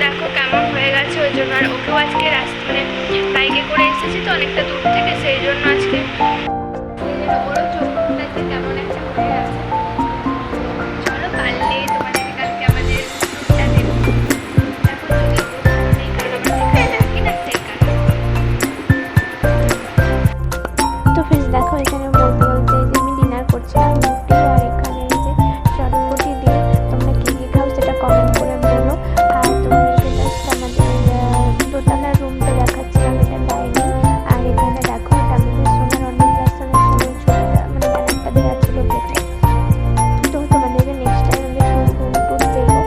দেখো কেমন হয়ে গেছে, ওই জন্য। আর ওকেও আজকে রাস্তা বাইকে করে এসেছি তো অনেকটা দূর থেকে, সেই জন্য আজকে ওরও চোখ মুখটা কেমন একটা হয়ে গেছে। চলো পারলে তোমাদেরকে কালকে আমাদের ট্যুরটা দেবো। দেখো যদি কারণ আমরা থাকি না সেই কারণে। তো ফ্রেন্ডস দেখো এখানে বলতে বলতে যে আমি ডিনার করছিলাম রুটি আর এখানে যে চটপটি দিয়ে। তোমরা কী কী খাও সেটা কমেন্ট করে বলো। আর তোমাদেরকে জাস্ট আমাদের দোতলার রুমটা দেখাচ্ছিলাম, এটা ডাইনিং। আর এখানে দেখো এটা আমাদের সোনার অন্নপ্রাশনের সময় ছবিটা ব্যানারটা দেওয়া ছিল কেটে। তো তোমাদেরকে নেক্সট টাইম আমি রুম টুর দেবো।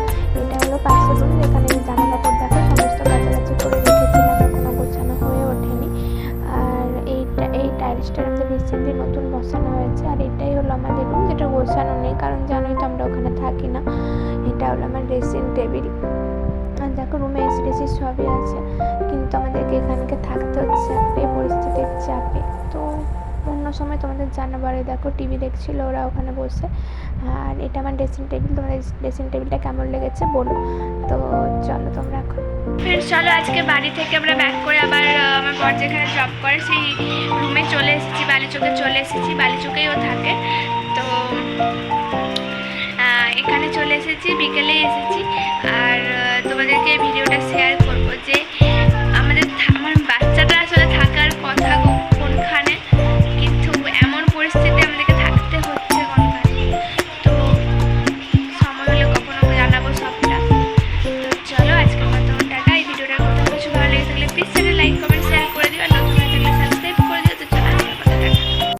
এটা হলো পাশের রুম, যেখানে জামা কাপড় দেখো সমস্ত কাছাকাছি করে রেখেছিলাম, এখনো গোছানো হয়ে ওঠেনি। আর এই টাইলসটা আমাদের রিসেন্টলি নতুন বসানো হয়েছে। আর এটাই হলো আমাদের রুম, যেটা গোছানো নেই, কারণ জানোই তো আমরা ওখানে থাকি না। এটা হলো আমার ড্রেসিং টেবিল। আর দেখো রুমে এসি টেসি সবই আছে, কিন্তু আমাদেরকে এখানকে থাকতে হচ্ছে এই পরিস্থিতির চাপে। তো অন্য সময় তোমাদের জানাবারে দেখো টিভি দেখছিল ওরা ওখানে বসে। আর এটা আমার ড্রেসিং টেবিল। তোমাদের ড্রেসিং টেবিলটা কেমন লেগেছে বলো। তো চলো তোমরা এখন চলো আজকে বাড়ি থেকে আমরা ব্যাক করে আবার আমার বর যেখানে জব করে সেই রুমে চলে এসেছি, বালিচকে চলে এসেছি। বালিচকেই ও থাকে, তো এখানে চলে এসেছি, বিকেলেই এসেছি। আর তোমাদেরকে ভিডিওটা শেয়ার